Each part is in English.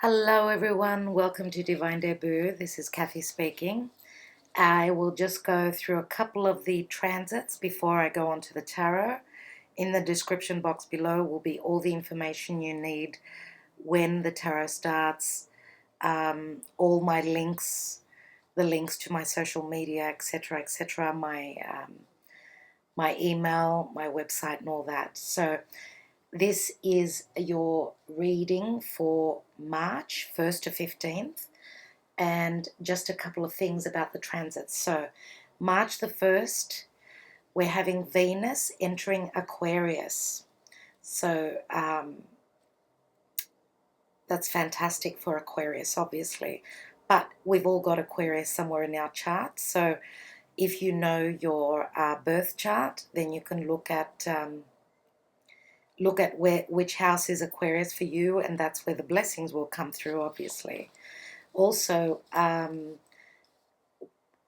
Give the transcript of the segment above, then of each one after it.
Hello everyone, welcome to Divine Debut. This is Kathy speaking. I will just go through a couple of the transits before I go on to the tarot. In the description box below will be all the information you need when the tarot starts, all my links, the links to my social media, etc., my email, my website and all that. So this is your reading for March 1st to 15th, and just a couple of things about the transits. So March the 1st, we're having Venus entering Aquarius. So that's fantastic for Aquarius, obviously. But we've all got Aquarius somewhere in our chart. So if you know your birth chart, then you can look at which house is Aquarius for you, and that's where the blessings will come through, obviously. Also,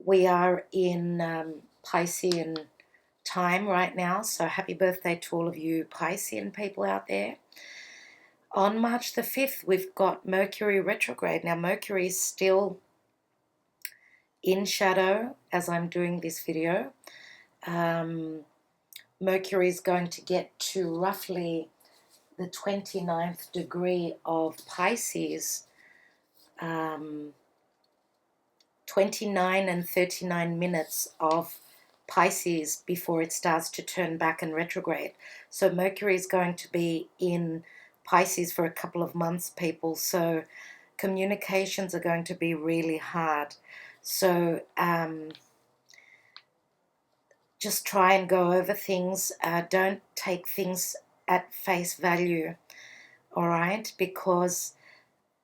we are in Piscean time right now, so happy birthday to all of you Piscean people out there. On March the 5th, we've got Mercury retrograde. Now, Mercury is still in shadow as I'm doing this video. Mercury is going to get to roughly the 29th degree of Pisces, 29 and 39 minutes of Pisces before it starts to turn back and retrograde. So Mercury is going to be in Pisces for a couple of months, people. So communications are going to be really hard. So just try and go over things. Don't take things at face value, all right? Because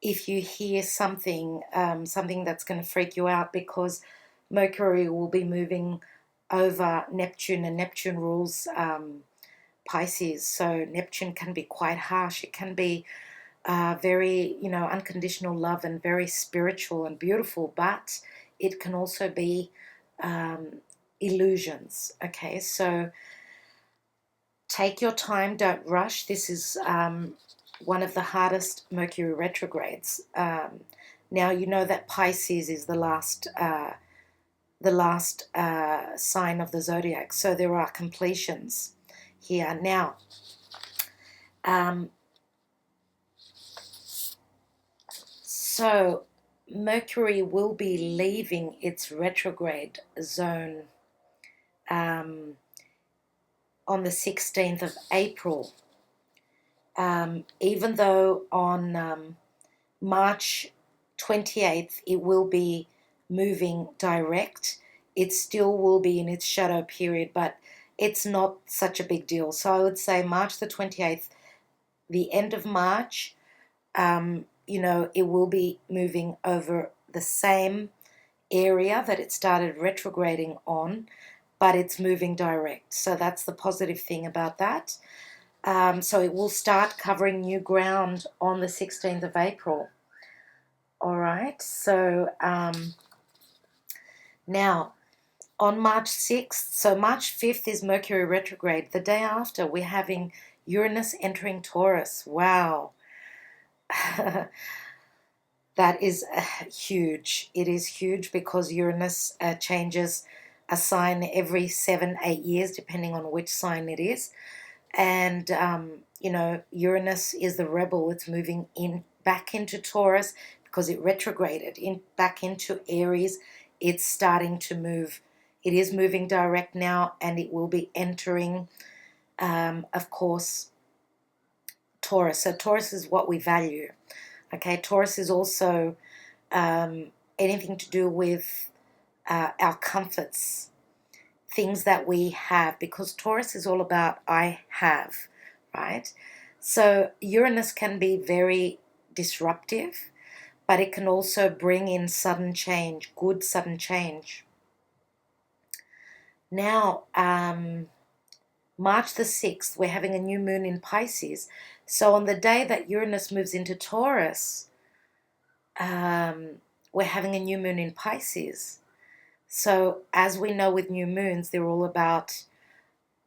if you hear something, something that's going to freak you out, because Mercury will be moving over Neptune, and Neptune rules Pisces. So Neptune can be quite harsh. It can be very, unconditional love and very spiritual and beautiful, but it can also be illusions. Okay, so take your time, don't rush. This is one of the hardest Mercury retrogrades. Now you know that Pisces is the last sign of the zodiac, so there are completions here. Now, so Mercury will be leaving its retrograde zone on the 16th of April. Even though on March 28th it will be moving direct, it still will be in its shadow period, but it's not such a big deal. So I would say March the 28th, the end of March, it will be moving over the same area that it started retrograding on, but it's moving direct. So that's the positive thing about that. So it will start covering new ground on the 16th of April. All right, so now on March 6th, so March 5th is Mercury retrograde. The day after, we're having Uranus entering Taurus. Wow. That is huge. It is huge because Uranus changes a sign every 7-8 years, depending on which sign it is. And, Uranus is the rebel. It's moving back into Taurus because it retrograded back into Aries. It's starting to move. It is moving direct now, and it will be entering, of course, Taurus. So Taurus is what we value. Okay, Taurus is also anything to do with our comforts, things that we have, because Taurus is all about I have, right? So Uranus can be very disruptive, but it can also bring in sudden change, good sudden change. Now, March the 6th, we're having a new moon in Pisces. So on the day that Uranus moves into Taurus, we're having a new moon in Pisces. So as we know with new moons, they're all about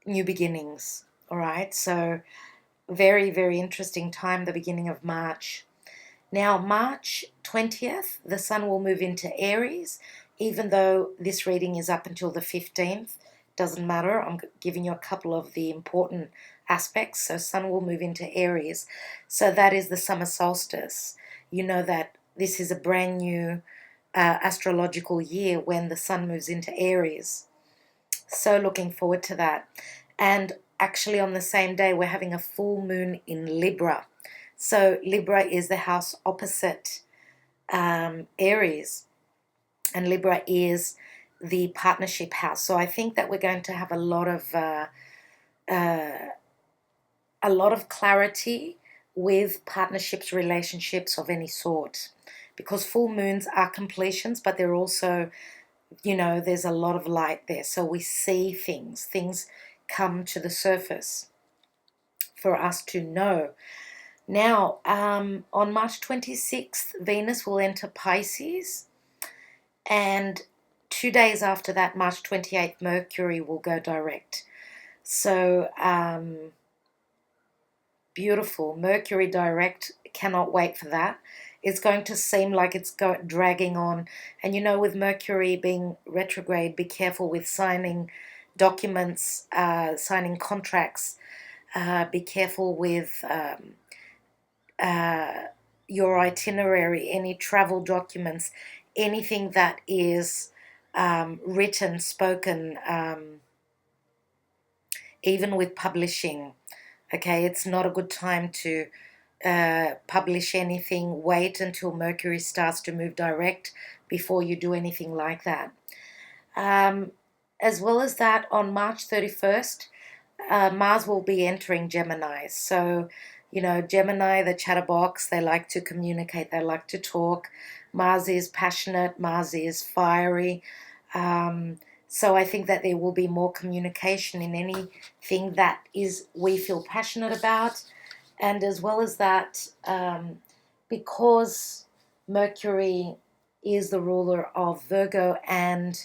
new beginnings, all right? So very, very interesting time, the beginning of March. Now, March 20th, the sun will move into Aries, even though this reading is up until the 15th. Doesn't matter. I'm giving you a couple of the important aspects. So sun will move into Aries. So that is the summer solstice. You know that this is a brand new astrological year when the sun moves into Aries. So looking forward to that. And actually on the same day, we're having a full moon in Libra. So Libra is the house opposite Aries, and Libra is the partnership house. So I think that we're going to have a lot of clarity with partnerships, relationships of any sort, because full moons are completions, but they're also, you know, there's a lot of light there. So we see things come to the surface for us to know. Now, on March 26th, Venus will enter Pisces, and 2 days after that, March 28th, Mercury will go direct. So, beautiful. Mercury direct, cannot wait for that. It's going to seem like it's dragging on. And you know, with Mercury being retrograde, be careful with signing documents, signing contracts. Be careful with your itinerary, any travel documents, anything that is written, spoken, even with publishing. Okay, it's not a good time to publish anything. Wait until Mercury starts to move direct before you do anything like that. As well as that, on March 31st, Mars will be entering Gemini. So, you know, Gemini, the chatterbox, they like to communicate, they like to talk. Mars is passionate, Mars is fiery. So I think that there will be more communication in anything that we feel passionate about. And as well as that, because Mercury is the ruler of Virgo and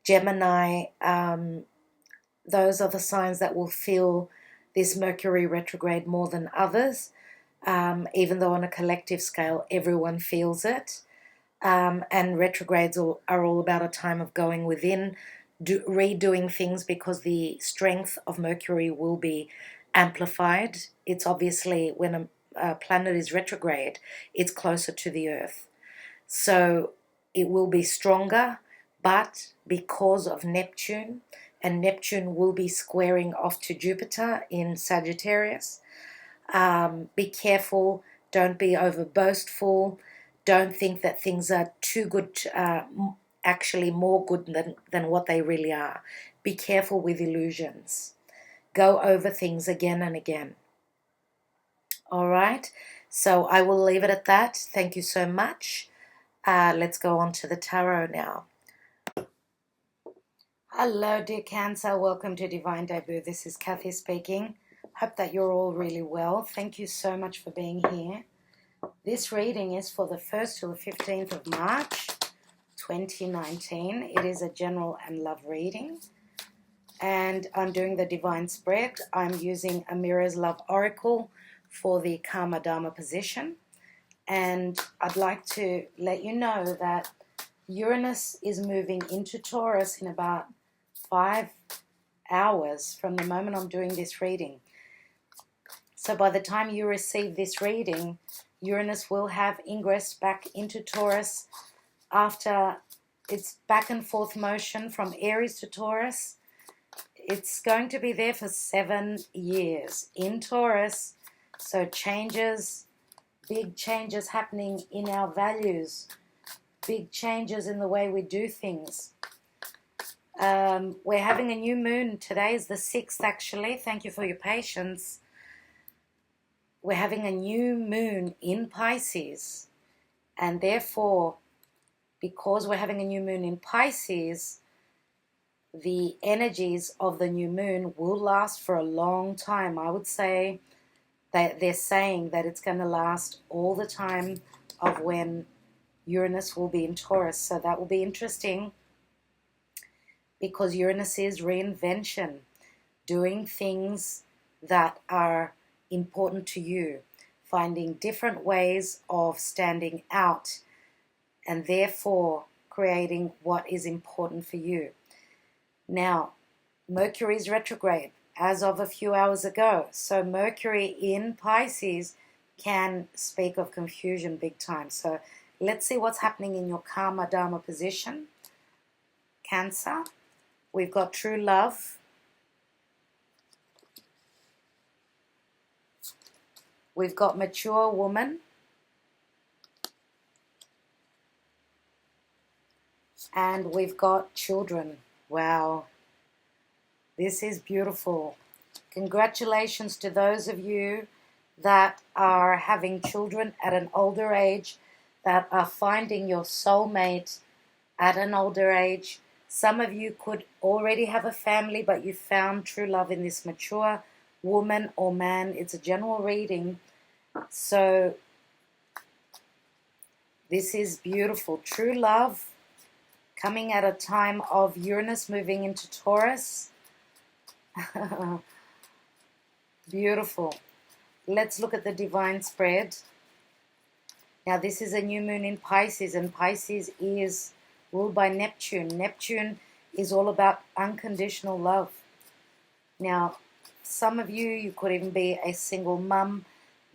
Gemini, those are the signs that will feel this Mercury retrograde more than others, even though on a collective scale everyone feels it. And retrogrades are all about a time of going within, redoing things, because the strength of Mercury will be amplified. It's obviously, when a planet is retrograde, it's closer to the Earth. So it will be stronger, but because of Neptune, and Neptune will be squaring off to Jupiter in Sagittarius, be careful, don't be over boastful, don't think that things are too good, actually more good than what they really are. Be careful with illusions. Go over things again and again. All right, so I will leave it at that. Thank you so much. Let's go on to the tarot now. Hello, dear Cancer. Welcome to Divine Debut. This is Kathy speaking. Hope that you're all really well. Thank you so much for being here. This reading is for the 1st to the 15th of March, 2019. It is a general and love reading. And I'm doing the divine spread. I'm using AMIRA'S Love Oracle for the Karma Dharma position. And I'd like to let you know that Uranus is moving into Taurus in about 5 hours from the moment I'm doing this reading. So by the time you receive this reading, Uranus will have ingressed back into Taurus after its back and forth motion from Aries to Taurus. It's going to be there for 7 years in Taurus. So changes, big changes happening in our values, big changes in the way we do things. We're having a new moon. Today is the 6th, actually. Thank you for your patience. We're having a new moon in Pisces. And therefore, because we're having a new moon in Pisces, the energies of the new moon will last for a long time. I would say that they're saying that it's going to last all the time of when Uranus will be in Taurus. So that will be interesting, because Uranus is reinvention, doing things that are important to you, finding different ways of standing out, and therefore creating what is important for you. Now, Mercury is retrograde as of a few hours ago. So Mercury in Pisces can speak of confusion big time. So let's see what's happening in your Karma Dharma position. Cancer, we've got true love. We've got mature woman. And we've got children. Wow. This is beautiful. Congratulations to those of you that are having children at an older age, that are finding your soulmate at an older age. Some of you could already have a family, but you found true love in this mature woman or man. It's a general reading. So this is beautiful. True love coming at a time of Uranus moving into Taurus. Beautiful. Let's look at the divine spread. Now this is a new moon in Pisces, and Pisces is ruled by Neptune. Neptune is all about unconditional love. Now some of you could even be a single mum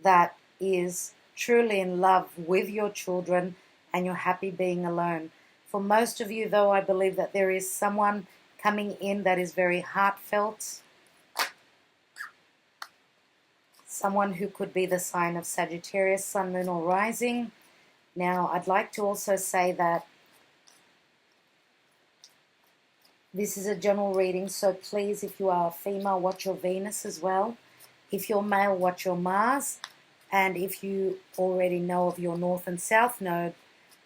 that is truly in love with your children and you're happy being alone. For most of you, though, I believe that there is someone coming in that is very heartfelt. Someone who could be the sign of Sagittarius, Sun, Moon, or Rising. Now, I'd like to also say that this is a general reading, so please, if you are a female, watch your Venus as well. If you're male, watch your Mars. And if you already know of your North and South Node,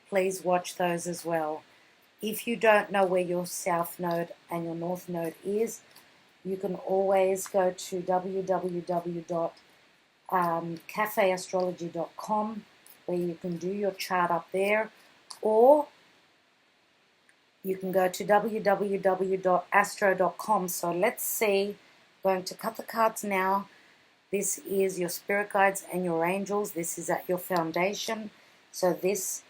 please watch those as well. If you don't know where your South Node and your North Node is, you can always go to www.cafeastrology.com, where you can do your chart up there, or you can go to www.astro.com. So let's see, going to cut the cards now. This is your spirit guides and your angels. This is at your foundation. So this,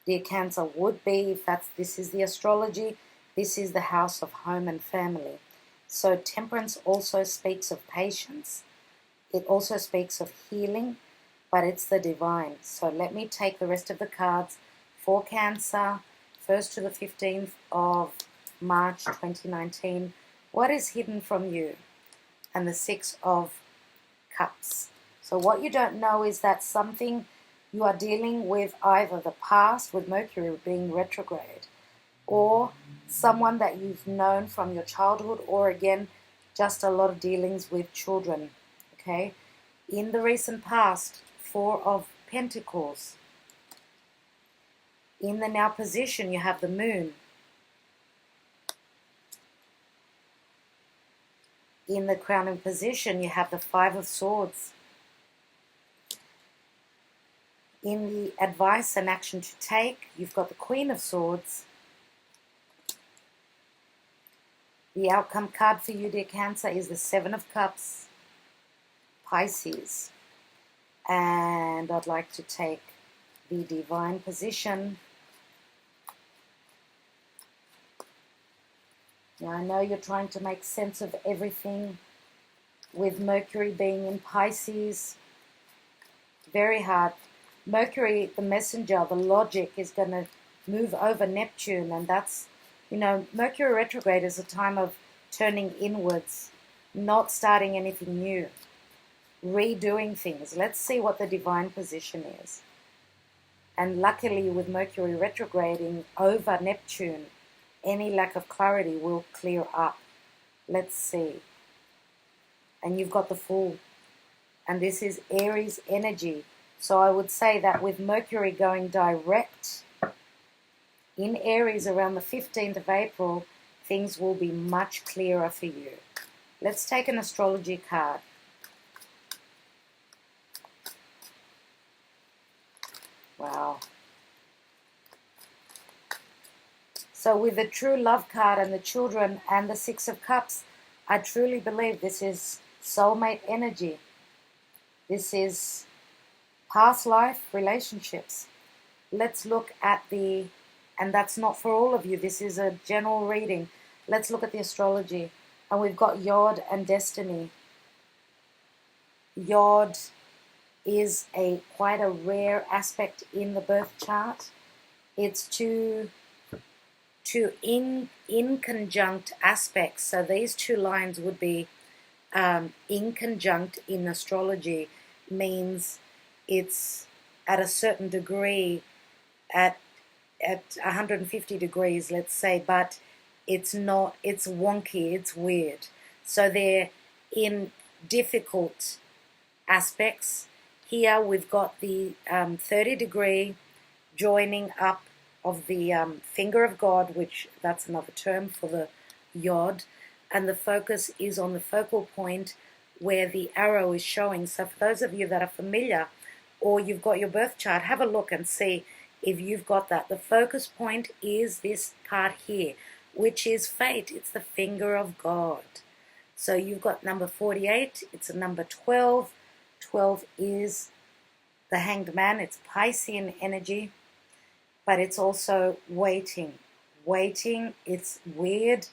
dear Cancer, would be, if this is the astrology, this is the house of home and family. So Temperance also speaks of patience. It also speaks of healing, but it's the divine. So let me take the rest of the cards for Cancer, 1st to the 15th of March 2019. What is hidden from you? And the 6 of Cups. So what you don't know is that something you are dealing with, either the past with Mercury being retrograde, or someone that you've known from your childhood, or again, just a lot of dealings with children, okay? In the recent past, 4 of Pentacles. In the now position, you have the Moon. In the crowning position, you have the 5 of Swords. In the advice and action to take, you've got the Queen of Swords. The outcome card for you, dear Cancer, is the 7 of Cups, Pisces. And I'd like to take the divine position. Now, I know you're trying to make sense of everything with Mercury being in Pisces. Very hard. Mercury, the messenger, the logic, is going to move over Neptune, and that's, you know, Mercury retrograde is a time of turning inwards, not starting anything new, redoing things. Let's see what the divine position is. And luckily, with Mercury retrograding over Neptune, any lack of clarity will clear up. Let's see. And you've got the Fool. And this is Aries energy. So I would say that with Mercury going direct in Aries around the 15th of April, things will be much clearer for you. Let's take an astrology card. Wow. So with the true love card and the children and the 6 of Cups, I truly believe this is soulmate energy. This is Past life relationships. Let's look at the, and that's not for all of you, this is a general reading. Let's look at the astrology. And we've got Yod and Destiny. Yod is quite a rare aspect in the birth chart. It's two in conjunct aspects. So these two lines would be in conjunct in astrology, means it's at a certain degree, at 150 degrees, let's say, but it's not, it's wonky, it's weird. So they're in difficult aspects. Here we've got the 30 degree joining up of the finger of God, which that's another term for the Yod, and the focus is on the focal point where the arrow is showing. So for those of you that are familiar, or you've got your birth chart, have a look and see if you've got that. The focus point is this part here, which is fate. It's the finger of God. So you've got number 48, it's a number 12. 12 is the Hanged Man. It's Piscean energy, but it's also waiting. Waiting, it's weird,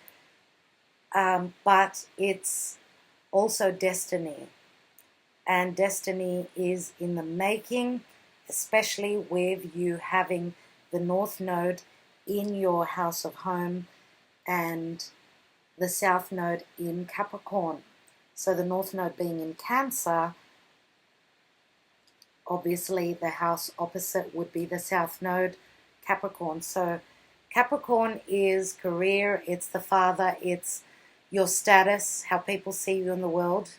but it's also destiny. And destiny is in the making, especially with you having the North Node in your house of home and the South Node in Capricorn. So the North Node being in Cancer, obviously the house opposite would be the South Node, Capricorn. So Capricorn is career, it's the father, it's your status, how people see you in the world.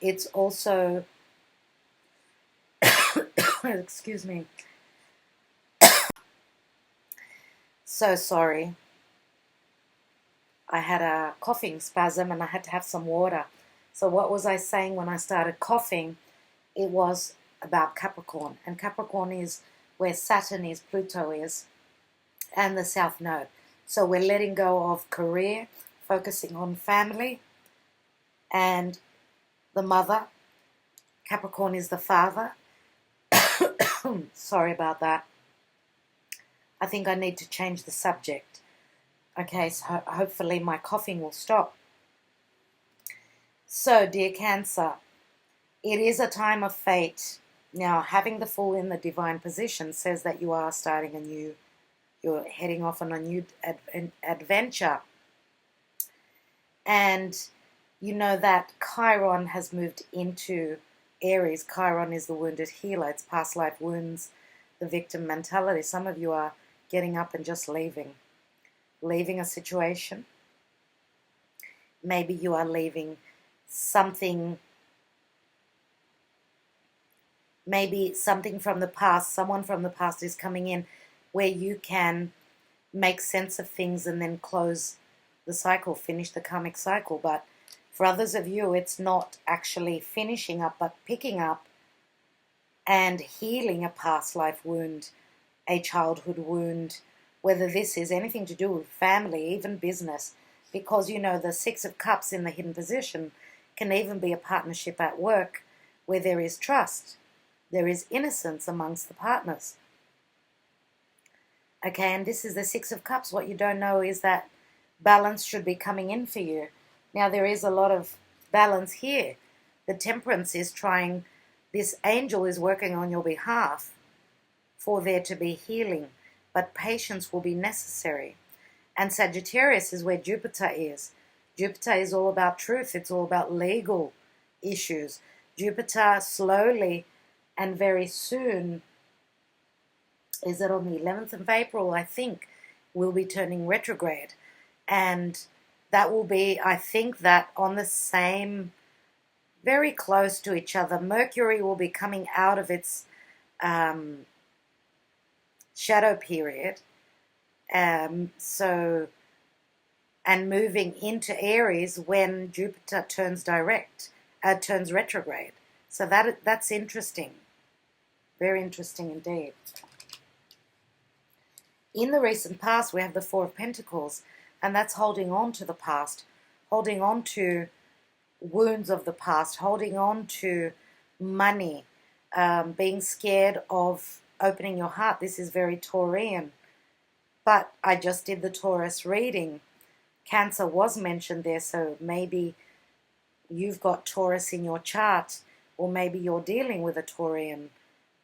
It's also, excuse me, so sorry. I had a coughing spasm and I had to have some water. So what was I saying when I started coughing? It was about Capricorn. And Capricorn is where Saturn is, Pluto is, and the South Node. So we're letting go of career, focusing on family and the mother. Capricorn is the father. Sorry about that. I think I need to change the subject. Okay, so hopefully my coughing will stop. So, dear Cancer, it is a time of fate. Now, having the Fool in the divine position says that you are starting a new, you're heading off on a new adventure. And you know that Chiron has moved into Aries. Chiron is the wounded healer. It's past life wounds, the victim mentality. Some of you are getting up and just leaving a situation. Maybe you are leaving something, maybe something from the past. Someone from the past is coming in where you can make sense of things and then close the cycle, finish the karmic cycle. But for others of you, it's not actually finishing up, but picking up and healing a past life wound, a childhood wound, whether this is anything to do with family, even business, because you know the Six of Cups in the hidden position can even be a partnership at work where there is trust, there is innocence amongst the partners. Okay, and this is the Six of Cups. What you don't know is that balance should be coming in for you. Now there is a lot of balance here. The Temperance is trying, this angel is working on your behalf for there to be healing, but patience will be necessary. And Sagittarius is where Jupiter is. Jupiter is all about truth. It's all about legal issues. Jupiter slowly and very soon, is it on the 11th of April, I think, will be turning retrograde. And that will be, I think, that on the same, very close to each other. Mercury will be coming out of its shadow period. And moving into Aries when Jupiter turns retrograde. So that's interesting. Very interesting indeed. In the recent past, we have the Four of Pentacles, and that's holding on to the past, holding on to wounds of the past, holding on to money, being scared of opening your heart. This is very Taurian. But I just did the Taurus reading. Cancer was mentioned there, so maybe you've got Taurus in your chart, or maybe you're dealing with a Taurian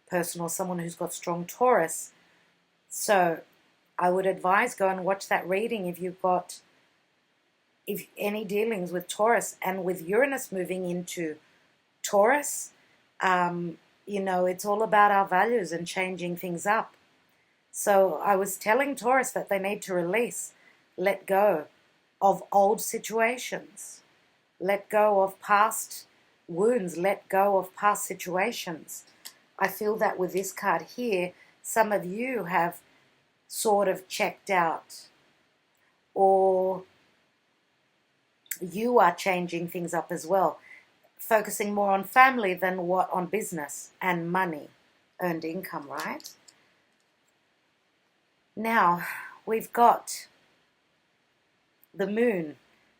person or someone who's got strong Taurus. So I would advise go and watch that reading if you've got any dealings with Taurus. And with Uranus moving into Taurus, you know, it's all about our values and changing things up. So I was telling Taurus that they need to release, let go of old situations, let go of past wounds, let go of past situations. I feel that with this card here, some of you have sort of checked out, or you are changing things up as well, focusing more on family than on business and money, earned income, right? Now, we've got the moon,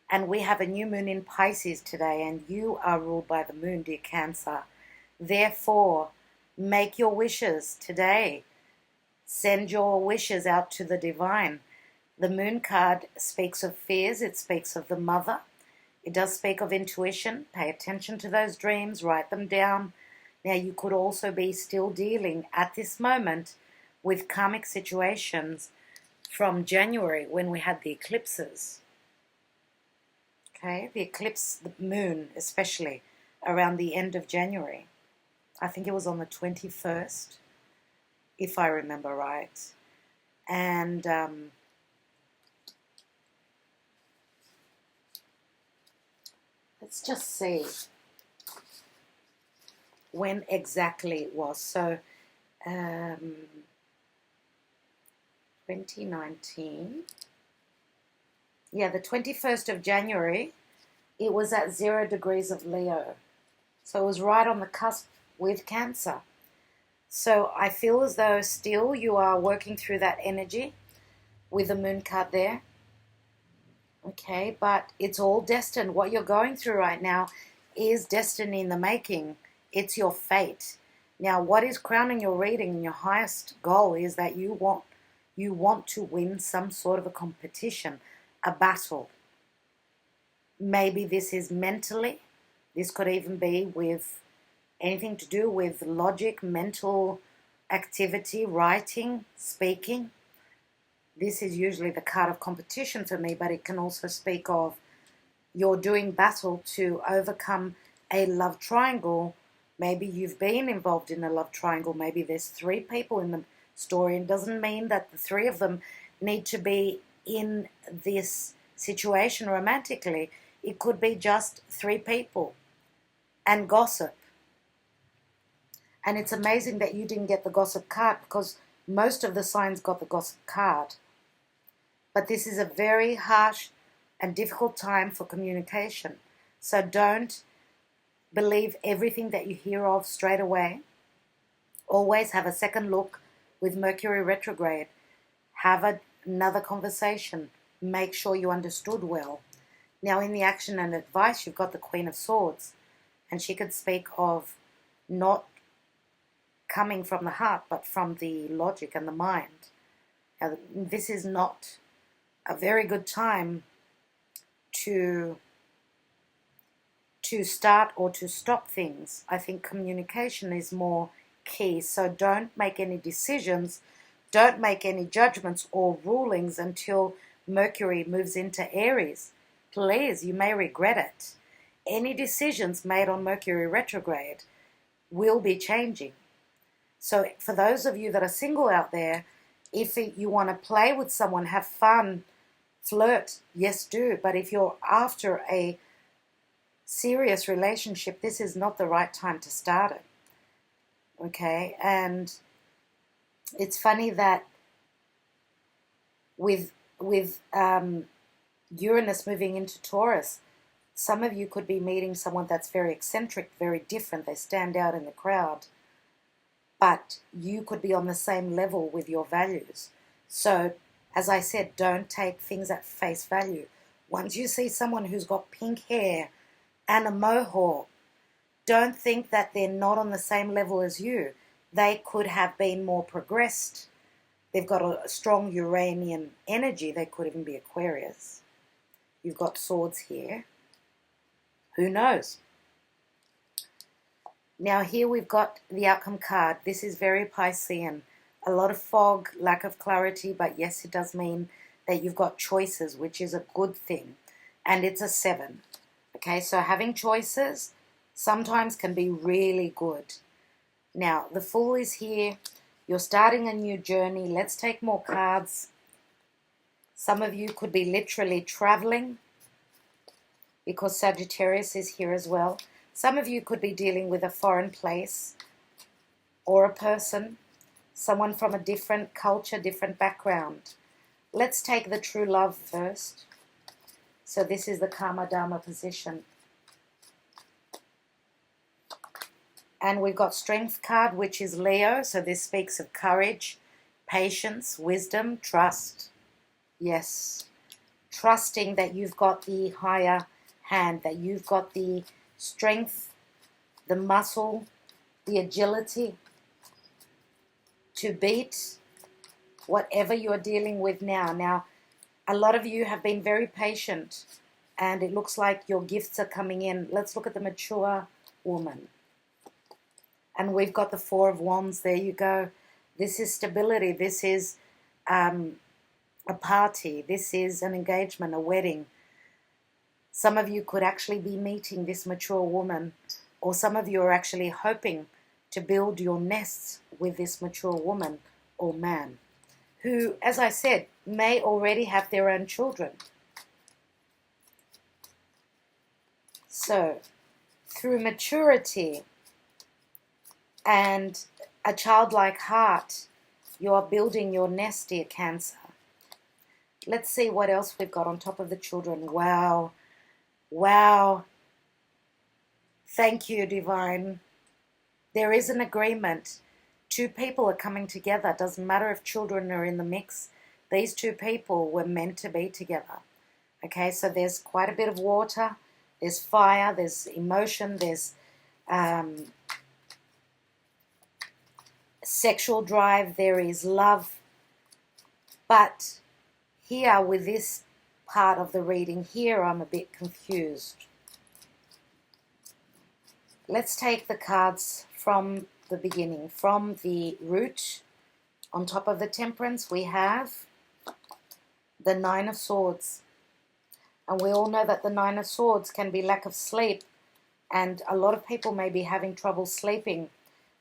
and we have a new moon in Pisces today, and you are ruled by the moon, dear Cancer. Therefore, make your wishes today. Send your wishes out to the divine. The moon card speaks of fears. It speaks of the mother. It does speak of intuition. Pay attention to those dreams. Write them down. Now, you could also be still dealing at this moment with karmic situations from January when we had the eclipses. Okay, the eclipse, the moon especially, around the end of January. I think it was on the 21st, if I remember right. And let's just see when exactly it was. So 2019. Yeah, the 21st of January, it was at 0 degrees of Leo. So it was right on the cusp with Cancer. So I feel as though still you are working through that energy with the moon card there. Okay, but it's all destined. What you're going through right now is destiny in the making. It's your fate. Now, what is crowning your reading and your highest goal is that you want to win some sort of a competition, a battle. Maybe this is mentally. This could even be with anything to do with logic, mental activity, writing, speaking. This is usually the card of competition for me, but it can also speak of you're doing battle to overcome a love triangle. Maybe you've been involved in a love triangle. Maybe there's 3 people in the story. It doesn't mean that the 3 of them need to be in this situation romantically. It could be just 3 people and gossip. And it's amazing that you didn't get the gossip card, because most of the signs got the gossip card. But this is a very harsh and difficult time for communication. So don't believe everything that you hear of straight away. Always have a second look with Mercury retrograde. Have another conversation. Make sure you understood well. Now, in the action and advice, you've got the Queen of Swords. And she could speak of not coming from the heart, but from the logic and the mind. Now, this is not a very good time to start or to stop things. I think communication is more key. So don't make any decisions, don't make any judgments or rulings until Mercury moves into Aries. Please, you may regret it. Any decisions made on Mercury retrograde will be changing. So for those of you that are single out there, if you want to play with someone, have fun, flirt, yes, do. But if you're after a serious relationship, this is not the right time to start it. Okay, and it's funny that with Uranus moving into Taurus, some of you could be meeting someone that's very eccentric, very different. They stand out in the crowd. But you could be on the same level with your values. So, as I said, don't take things at face value. Once you see someone who's got pink hair and a mohawk, Don't think that they're not on the same level as you. They could have been more progressed. They've got a strong Uranian energy. They could even be Aquarius. You've got swords here. Who knows? Now here we've got the outcome card. This is very Piscean. A lot of fog, lack of clarity, but yes, it does mean that you've got choices, which is a good thing. And it's a 7. Okay, so having choices sometimes can be really good. Now, the Fool is here. You're starting a new journey. Let's take more cards. Some of you could be literally traveling because Sagittarius is here as well. Some of you could be dealing with a foreign place or a person, someone from a different culture, different background. Let's take the true love first. So this is the Karma Dharma position. And we've got Strength card, which is Leo. So this speaks of courage, patience, wisdom, trust. Yes. Trusting that you've got the higher hand, that you've got the strength, the muscle, the agility to beat whatever you're dealing with now. Now, a lot of you have been very patient and it looks like your gifts are coming in. Let's look at the mature woman. And we've got the Four of Wands. There you go. This is stability. This is a party. This is an engagement, a wedding. Some of you could actually be meeting this mature woman, or some of you are actually hoping to build your nests with this mature woman or man, who, as I said, may already have their own children. So, through maturity and a childlike heart, you are building your nest, dear Cancer. Let's see what else we've got on top of the children. Wow. Wow. Thank you, Divine. There is an agreement. Two people are coming together. Doesn't matter if children are in the mix. These two people were meant to be together. Okay, so there's quite a bit of water. There's fire. There's emotion. There's sexual drive. There is love. But here with this part of the reading, here I'm a bit confused. Let's take the cards from the beginning. From the root, on top of the Temperance, we have the Nine of Swords. And we all know that the Nine of Swords can be lack of sleep. And a lot of people may be having trouble sleeping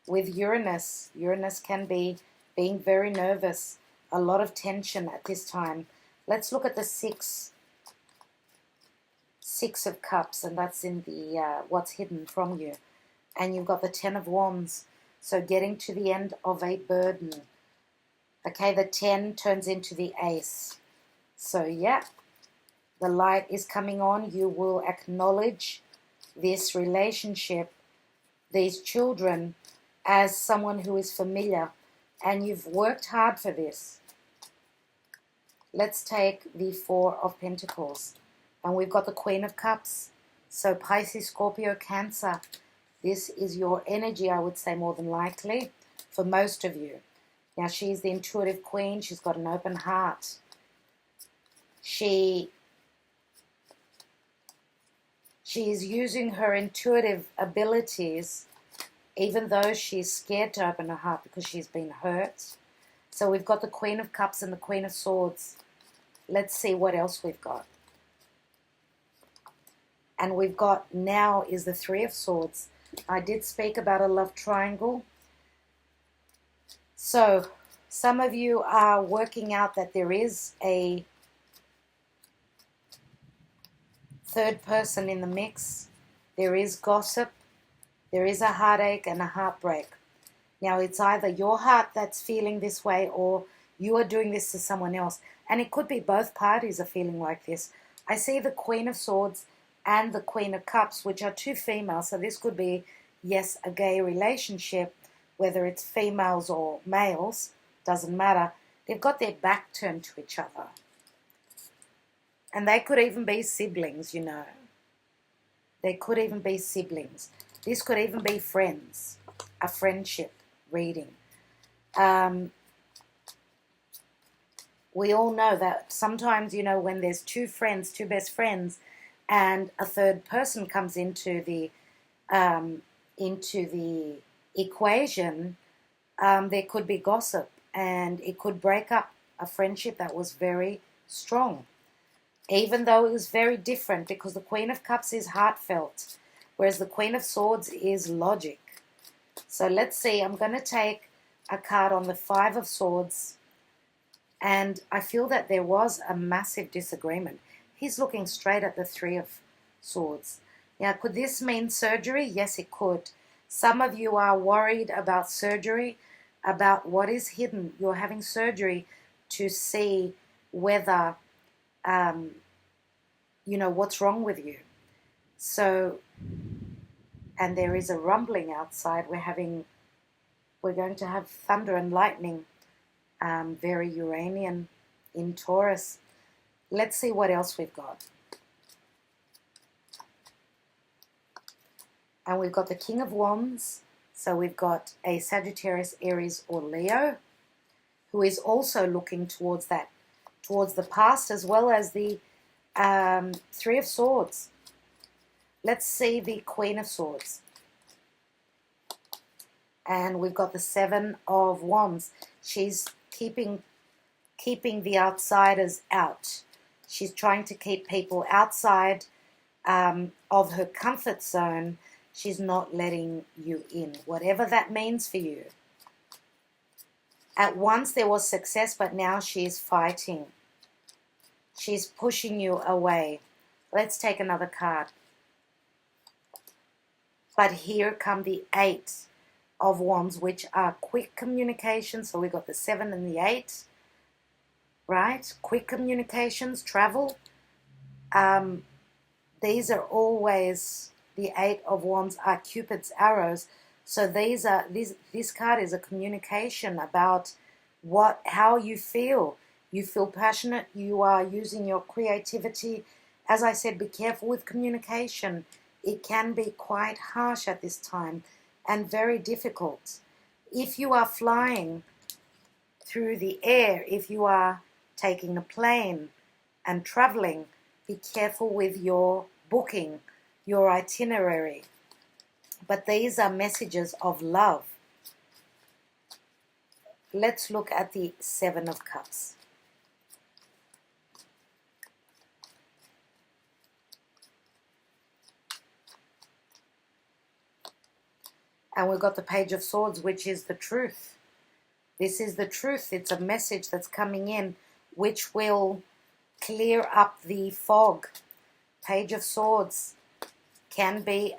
with Uranus. Uranus can be being very nervous. A lot of tension at this time. Let's look at the Six of Cups, and that's in the what's hidden from you. And you've got the Ten of Wands, so getting to the end of a burden. Okay, the 10 turns into the Ace. So yeah, the light is coming on. You will acknowledge this relationship, these children, as someone who is familiar, and you've worked hard for this. Let's take the Four of Pentacles. And we've got the Queen of Cups. So Pisces, Scorpio, Cancer. This is your energy, I would say, more than likely, for most of you. Now, she's the intuitive queen. She's got an open heart. She is using her intuitive abilities, even though she's scared to open her heart because she's been hurt. So we've got the Queen of Cups and the Queen of Swords. Let's see what else we've got. And we've got now is the Three of Swords. I did speak about a love triangle. So some of you are working out that there is a third person in the mix. There is gossip. There is a heartache and a heartbreak. Now, it's either your heart that's feeling this way or you are doing this to someone else. And it could be both parties are feeling like this. I see the Queen of Swords and the Queen of Cups, which are two females. So this could be, yes, a gay relationship, whether it's females or males, doesn't matter. They've got their back turned to each other. And they could even be siblings, you know. They could even be siblings. This could even be friends, a friendship reading. We all know that sometimes, you know, when there's two friends, two best friends, and a third person comes into the equation, there could be gossip, and it could break up a friendship that was very strong, even though it was very different, because the Queen of Cups is heartfelt, whereas the Queen of Swords is logic. So let's see, I'm going to take a card on the Five of Swords, and I feel that there was a massive disagreement. He's looking straight at the Three of Swords. Now, could this mean surgery? Yes, it could. Some of you are worried about surgery, about what is hidden. You're having surgery to see whether, you know, what's wrong with you. So, and there is a rumbling outside. We're going to have thunder and lightning. Very Uranian in Taurus. Let's see what else we've got. And we've got the King of Wands. So we've got a Sagittarius, Aries, or Leo, who is also looking towards the past, as well as the Three of Swords. Let's see the Queen of Swords. And we've got the Seven of Wands. She's keeping the outsiders out. She's trying to keep people outside of her comfort zone. She's not letting you in, whatever that means for you. At once there was success, but now she's fighting. She's pushing you away. Let's take another card. But here come the Eight of Wands, which are quick communication. So we've got the 7 and the 8, right? Quick communications, travel. These are always, the 8 of Wands are Cupid's arrows. So this card is a communication about how you feel. You feel passionate. You are using your creativity. As I said, be careful with communication. It can be quite harsh at this time and very difficult. If you are flying through the air, if you are taking a plane and traveling, be careful with your booking, your itinerary. But these are messages of love. Let's look at the Seven of Cups. And we've got the Page of Swords, which is the truth. This is the truth. It's a message that's coming in which will clear up the fog. Page of Swords can be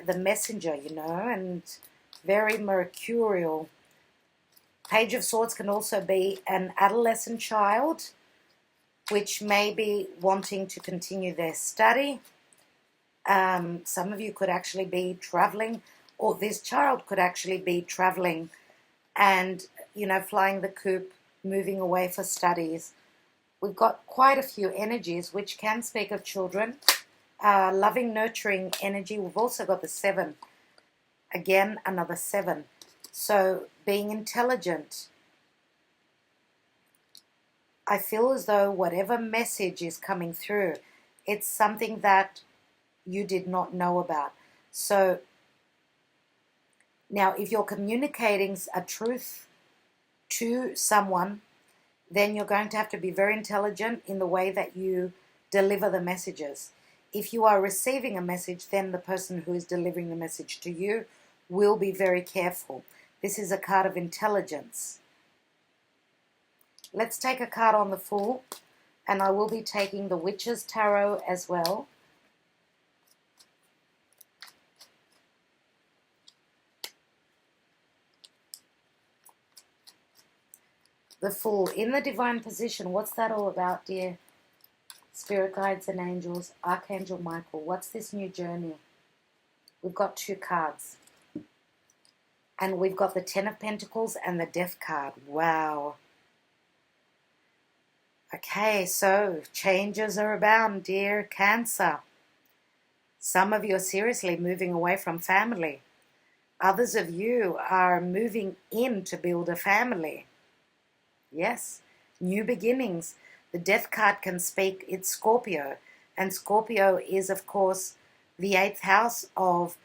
the messenger, you know, and very mercurial. Page of Swords can also be an adolescent child, which may be wanting to continue their study. Some of you could actually be traveling, or this child could actually be traveling and, you know, flying the coop, moving away for studies. We've got quite a few energies which can speak of children. Loving, nurturing energy. We've also got the 7. Again, another 7. So being intelligent. I feel as though whatever message is coming through, it's something that you did not know about. So now, if you're communicating a truth to someone, then you're going to have to be very intelligent in the way that you deliver the messages. If you are receiving a message, then the person who is delivering the message to you will be very careful. This is a card of intelligence. Let's take a card on the Fool, and I will be taking the Witch's Tarot as well. The Fool in the divine position. What's that all about, dear spirit guides and angels? Archangel Michael, what's this new journey? We've got 2 cards. And we've got the 10 of Pentacles and the Death card. Wow. Okay, so changes are abound, dear Cancer. Some of you are seriously moving away from family. Others of you are moving in to build a family. Yes, new beginnings. The death card can speak, it's Scorpio. And Scorpio is, of course, the 8th house of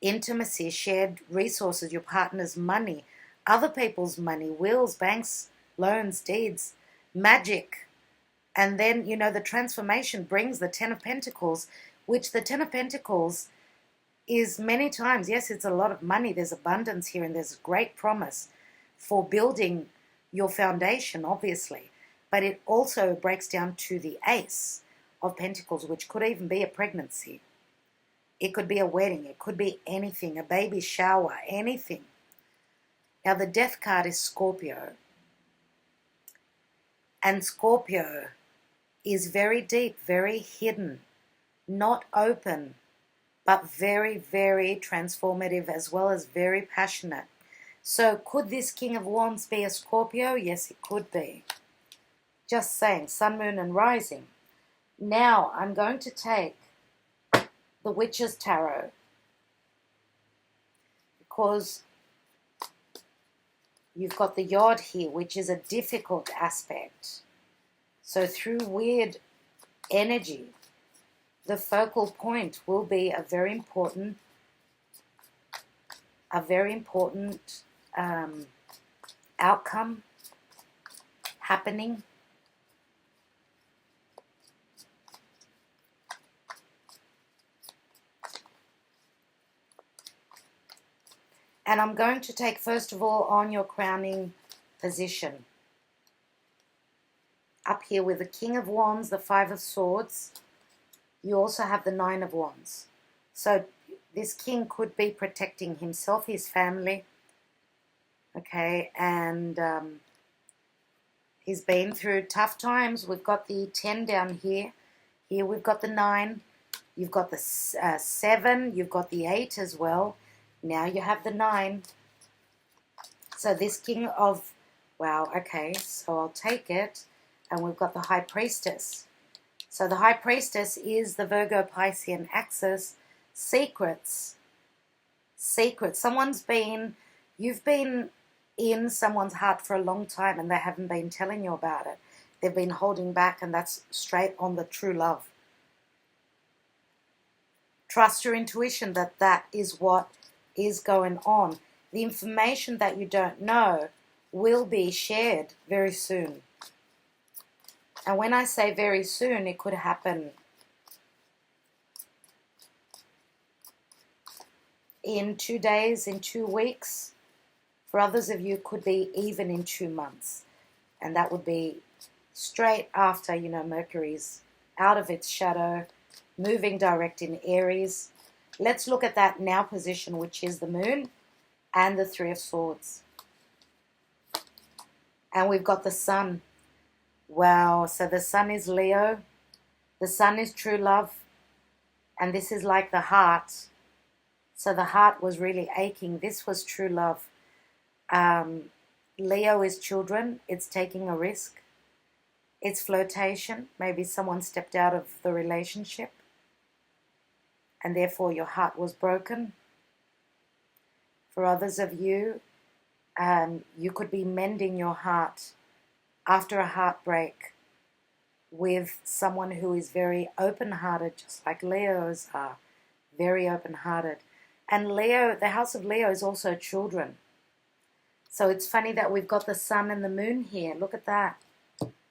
intimacy, shared resources, your partner's money, other people's money, wills, banks, loans, deeds, magic. And then, you know, the transformation brings the 10 of Pentacles, which the 10 of Pentacles is many times, yes, it's a lot of money. There's abundance here and there's great promise for building your foundation, obviously. But it also breaks down to the Ace of Pentacles, which could even be a pregnancy. It could be a wedding. It could be anything, a baby shower, anything. Now, the death card is Scorpio. And Scorpio is very deep, very hidden, not open, but very, very transformative as well as very passionate. So could this King of Wands be a Scorpio? Yes, it could be. Just saying, Sun, Moon, and Rising. Now I'm going to take the Witch's Tarot because you've got the Yod here, which is a difficult aspect. So through weird energy, the focal point will be a very important outcome happening. And I'm going to take, first of all, on your crowning position. Up here with the King of Wands, the Five of Swords, you also have the Nine of Wands. So this king could be protecting himself, his family, okay, and he's been through tough times. We've got the 10 down here. Here we've got the 9. You've got the 7. You've got the 8 as well. Now you have the 9. So this king of, wow, okay, so I'll take it. And we've got the High Priestess. So the High Priestess is the Virgo Piscean axis. Secrets. Secrets. You've been in someone's heart for a long time and they haven't been telling you about it. They've been holding back, and that's straight on the true love. Trust your intuition that that is what is going on. The information that you don't know will be shared very soon. And when I say very soon, it could happen in 2 days, in 2 weeks. For others of you, it could be even in 2 months. And that would be straight after, you know, Mercury's out of its shadow, moving direct in Aries. Let's look at that now position, which is the Moon and the Three of Swords. And we've got the Sun. Wow, so the Sun is Leo. The Sun is true love. And this is like the heart. So the heart was really aching. This was true love. Leo is children. It's taking a risk. It's flirtation. Maybe someone stepped out of the relationship and therefore your heart was broken. For others of you, you could be mending your heart after a heartbreak with someone who is very open-hearted, just like Leos are, very open-hearted. And Leo, the house of Leo is also children. So it's funny that we've got the Sun and the Moon here. Look at that.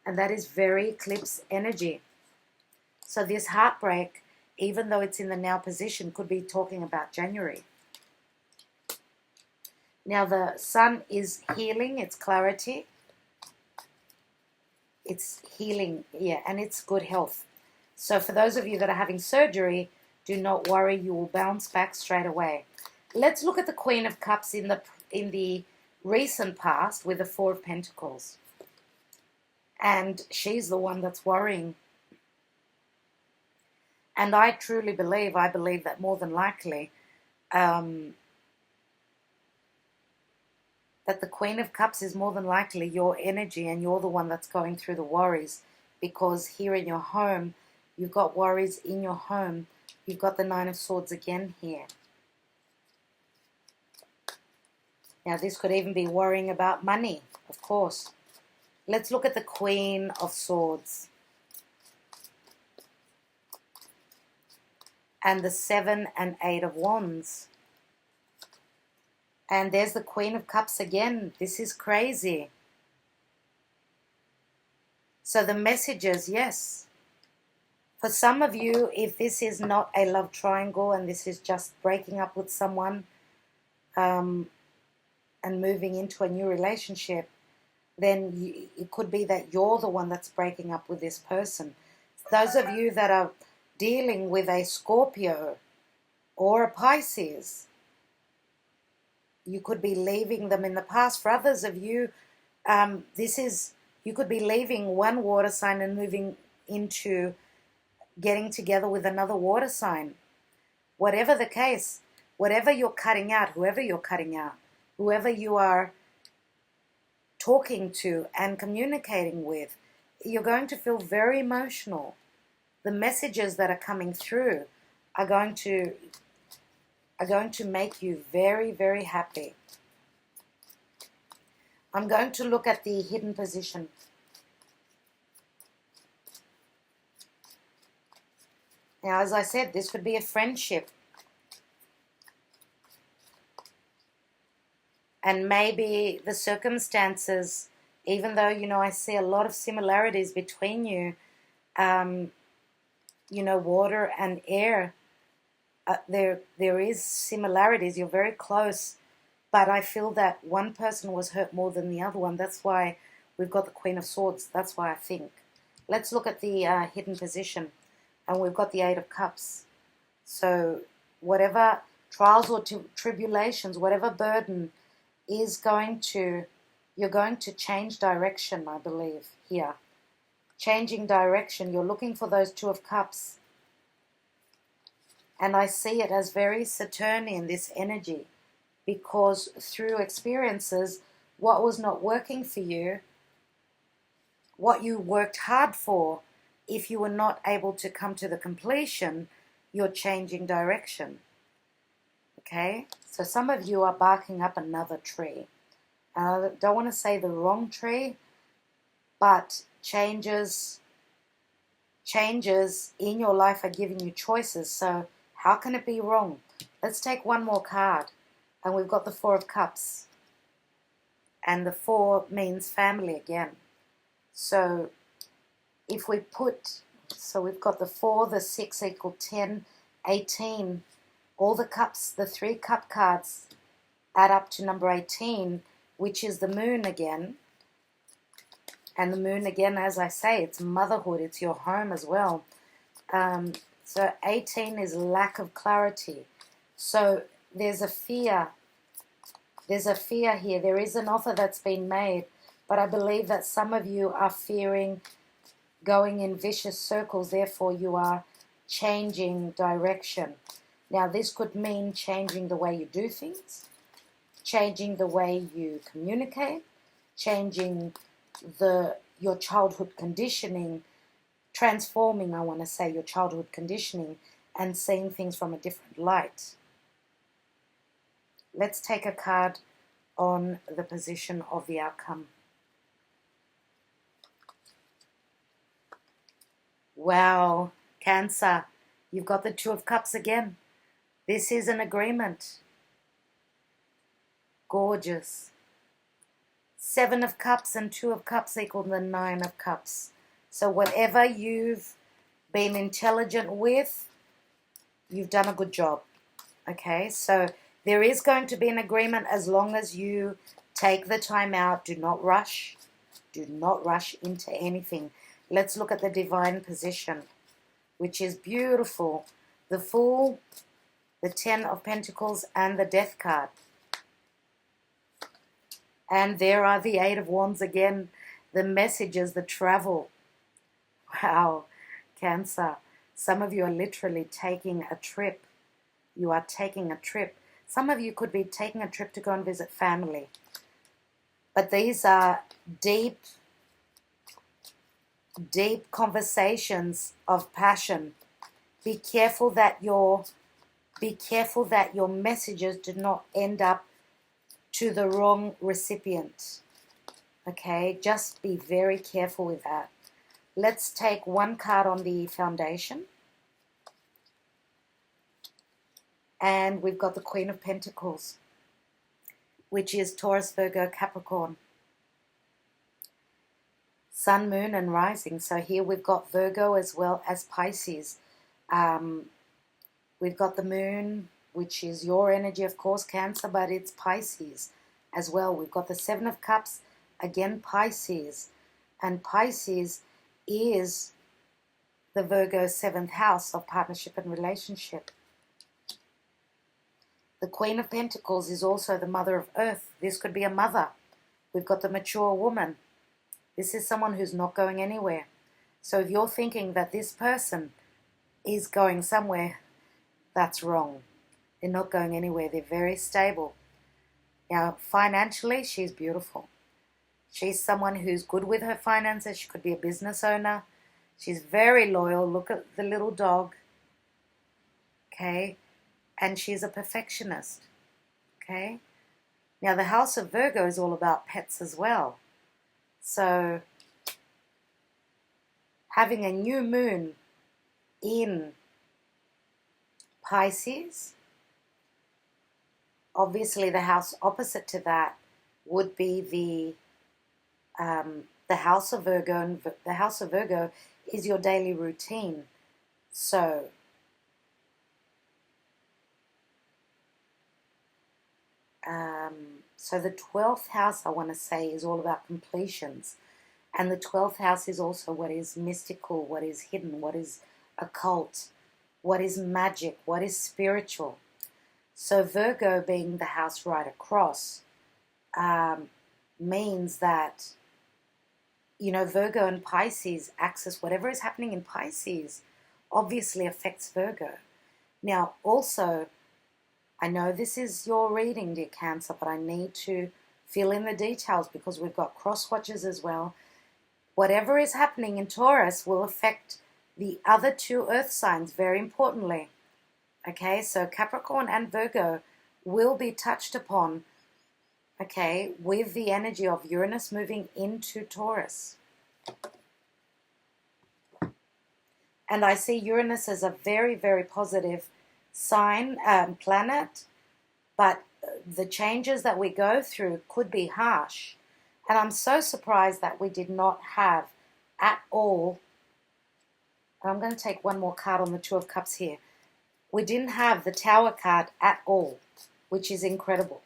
And that is very eclipse energy. So this heartbreak, even though it's in the now position, could be talking about January. Now the Sun is healing, it's clarity. It's healing, yeah, and it's good health. So for those of you that are having surgery, do not worry, you will bounce back straight away. Let's look at the Queen of Cups in the recent past with the Four of Pentacles. And she's the one that's worrying. And I truly believe, that more than likely, that the Queen of Cups is more than likely your energy, and you're the one that's going through the worries, because here in your home, you've got worries in your home You've got the Nine of Swords again here. Now, this could even be worrying about money, of course. Let's look at the Queen of Swords. And the 7 and 8 of Wands. And there's the Queen of Cups again. This is crazy. So the messages, yes. For some of you, if this is not a love triangle and this is just breaking up with someone and moving into a new relationship, then it could be that you're the one that's breaking up with this person. Those of you that are dealing with a Scorpio or a Pisces, you could be leaving them in the past. For others of you, you could be leaving one water sign and moving into getting together with another water sign. Whatever the case, whatever you're cutting out, whoever you're cutting out, whoever you are talking to and communicating with, you're going to feel very emotional. The messages that are coming through are going to make you very, very happy. I'm going to look at the hidden position. Now, as I said, this could be a friendship. And maybe the circumstances, even though, I see a lot of similarities between you, water and air, there is similarities. You're very close. But I feel that one person was hurt more than the other one. That's why we've got the Queen of Swords. That's why I think. Let's look at the hidden position. And we've got the Eight of Cups. So whatever trials or tribulations, whatever burden is you're going to change direction, I believe, here. Changing direction. You're looking for those Two of Cups. And I see it as very Saturnian, this energy. Because through experiences, what was not working for you, what you worked hard for, if you were not able to come to the completion, you're changing direction. Okay? So some of you are barking up another tree. I don't want to say the wrong tree, but changes in your life are giving you choices. So how can it be wrong? Let's take one more card. And we've got the Four of Cups. And the 4 means family again. So if we we've got the 4, the 6 equal 10, 18. All the cups, the 3 cup cards add up to number 18, which is the moon again. And the moon again, as I say, it's motherhood. It's your home as well. So 18 is lack of clarity. So there's a fear. There's a fear here. There is an offer that's been made. But I believe that some of you are fearing going in vicious circles, therefore you are changing direction. Now this could mean changing the way you do things, changing the way you communicate, changing your childhood conditioning, transforming, I want to say, your childhood conditioning and seeing things from a different light. Let's take a card on the position of the outcome. Wow, Cancer, you've got the Two of Cups again. This is an agreement. Gorgeous. 7 of Cups and 2 of Cups equal the 9 of Cups. So whatever you've been intelligent with, you've done a good job. Okay, so there is going to be an agreement as long as you take the time out. Do not rush. Do not rush into anything. Let's look at the divine position, which is beautiful. The Fool, the 10 of Pentacles, and the Death card. And there are the 8 of Wands again, the messages, the travel. Wow, Cancer. Some of you are literally taking a trip. You are taking a trip. Some of you could be taking a trip to go and visit family. But these are deep conversations of passion. Be careful that your messages do not end up to the wrong recipient. Okay, just be very careful with that. Let's take one card on the foundation. And we've got the Queen of Pentacles, which is Taurus, Virgo, Capricorn. Sun, Moon, and Rising. So here we've got Virgo as well as Pisces. We've got the Moon, which is your energy, of course, Cancer, but it's Pisces as well. We've got the Seven of Cups, again Pisces. And Pisces is the Virgo 7th house of partnership and relationship. The Queen of Pentacles is also the Mother of Earth. This could be a mother. We've got the mature woman. This is someone who's not going anywhere. So if you're thinking that this person is going somewhere, that's wrong. They're not going anywhere. They're very stable. Now, financially, she's beautiful. She's someone who's good with her finances. She could be a business owner. She's very loyal. Look at the little dog. Okay. And she's a perfectionist. Okay. Now, the House of Virgo is all about pets as well. So, having a new moon in Pisces, obviously the house opposite to that would be the House of Virgo, and the House of Virgo is your daily routine. So the 12th house, I want to say, is all about completions. And the 12th house is also what is mystical, what is hidden, what is occult, what is magic, what is spiritual. So Virgo being the house right across means that, you know, Virgo and Pisces axis, whatever is happening in Pisces, obviously affects Virgo. Now, also, I know this is your reading, dear Cancer, but I need to fill in the details because we've got cross watches as well. Whatever is happening in Taurus will affect the other two earth signs very importantly. Okay, so Capricorn and Virgo will be touched upon, okay, with the energy of Uranus moving into Taurus. And I see Uranus as a very, very positive sign, planet, but the changes that we go through could be harsh. And I'm so surprised that we did not have at all, and I'm going to take one more card on the Two of Cups here. We didn't have the Tower card at all, which is incredible.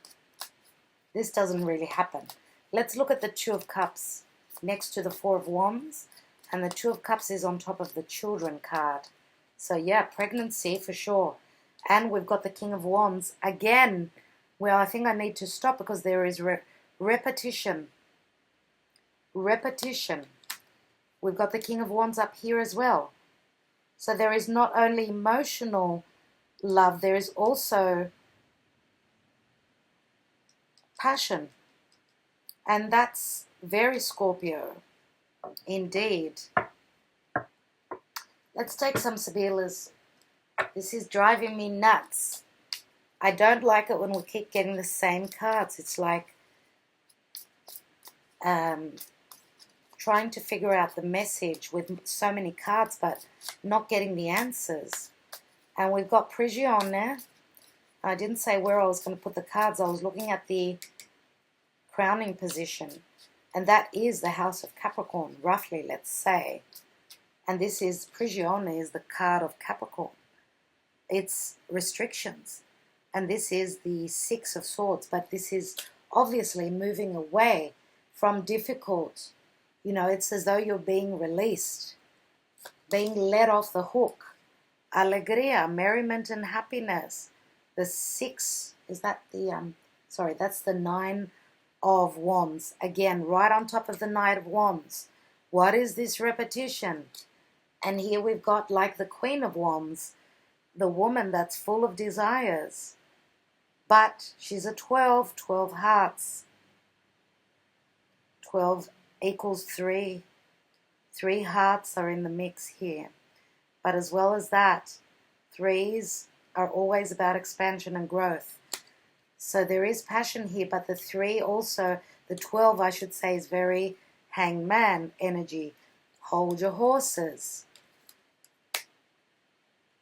This doesn't really happen. Let's look at the Two of Cups next to the Four of Wands, and the Two of Cups is on top of the Children card. So yeah, pregnancy for sure. And we've got the King of Wands again. Well, I think I need to stop because there is repetition. Repetition. We've got the King of Wands up here as well. So there is not only emotional love, there is also passion. And that's very Scorpio. Indeed. Let's take some Sibillas. This is driving me nuts. I don't like it when we keep getting the same cards. It's like trying to figure out the message with so many cards but not getting the answers. And we've got Prigione. I didn't say where I was going to put the cards. I was looking at the crowning position. And that is the House of Capricorn, roughly, let's say. And this is, Prigione is the card of Capricorn. It's restrictions. And this is the Six of Swords. But this is obviously moving away from difficult. You know, it's as though you're being released, being let off the hook. Alegria, merriment and happiness. The six, is that the, sorry, that's the Nine of Wands. Again, right on top of the Knight of Wands. What is this repetition? And here we've got, like the Queen of Wands, the woman that's full of desires. But she's a 12, 12 hearts. 12 equals 3. 3 hearts are in the mix here. But as well as that, 3s are always about expansion and growth. So there is passion here, but the 3 also, the 12 I should say, is very hangman energy. Hold your horses.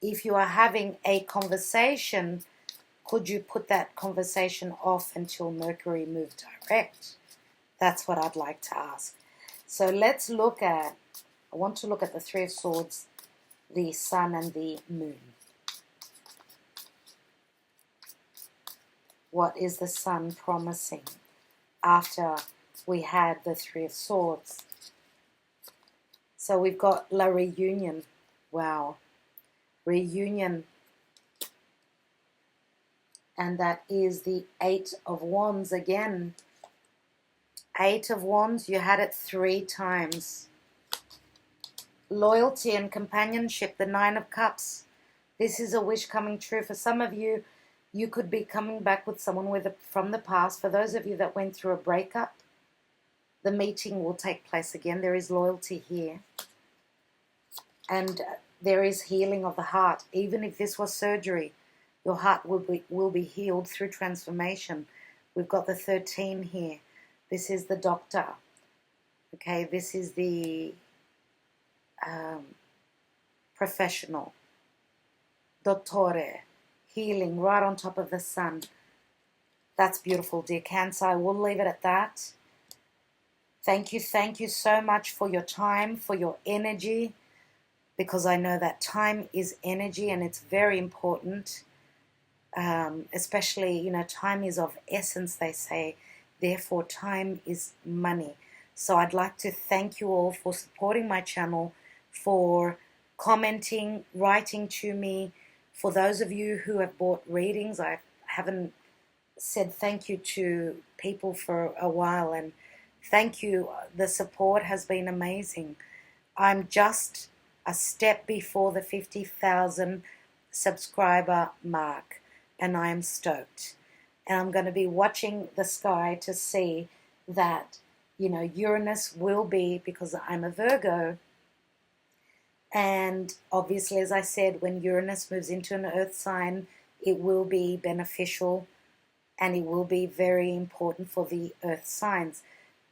If you are having a conversation, could you put that conversation off until Mercury moved direct? That's what I'd like to ask. So let's look at, I want to look at the 3 of Swords, the Sun and the Moon. What is the Sun promising after we had the 3 of Swords? So we've got La Reunion. Wow. Reunion. And that is the 8 of Wands again. 8 of Wands, you had it 3 times. Loyalty and companionship, the 9 of Cups. This is a wish coming true. For some of you, you could be coming back with someone from the past. For those of you that went through a breakup, the meeting will take place again. There is loyalty here. And there is healing of the heart. Even if this was surgery, your heart will be healed through transformation. We've got the 13 here. This is the Doctor. Okay, this is the professional. Dottore. Healing right on top of the Sun. That's beautiful, dear Cancer. I will leave it at that. Thank you so much for your time, for your energy, because I know that time is energy and it's very important. Especially, you know, time is of essence, they say. Therefore, time is money. So I'd like to thank you all for supporting my channel, for commenting, writing to me. For those of you who have bought readings, I haven't said thank you to people for a while, and thank you. The support has been amazing. I'm just a step before the 50,000 subscriber mark, and I am stoked. And I'm going to be watching the sky to see that, you know, Uranus will be, because I'm a Virgo. And obviously, as I said, when Uranus moves into an earth sign, it will be beneficial and it will be very important for the earth signs.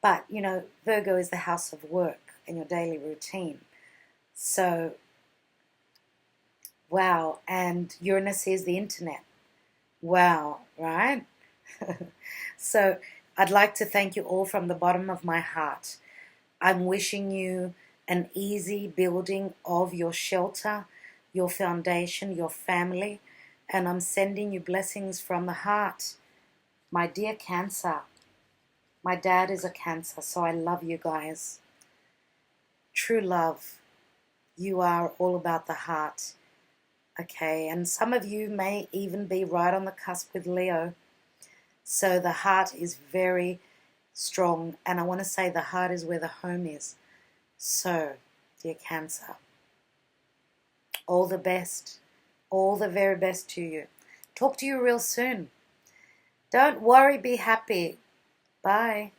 But, you know, Virgo is the house of work and your daily routine. So, wow. And Uranus is the internet. Wow, right? So I'd like to thank you all from the bottom of my heart. I'm wishing you an easy building of your shelter, your foundation, your family, and I'm sending you blessings from the heart. My dear Cancer, my dad is a Cancer, so I love you guys. True love. You are all about the heart. Okay, and some of you may even be right on the cusp with Leo. So the heart is very strong, and I want to say the heart is where the home is. So, dear Cancer, all the best, all the very best to you. Talk to you real soon. Don't worry, be happy. Bye.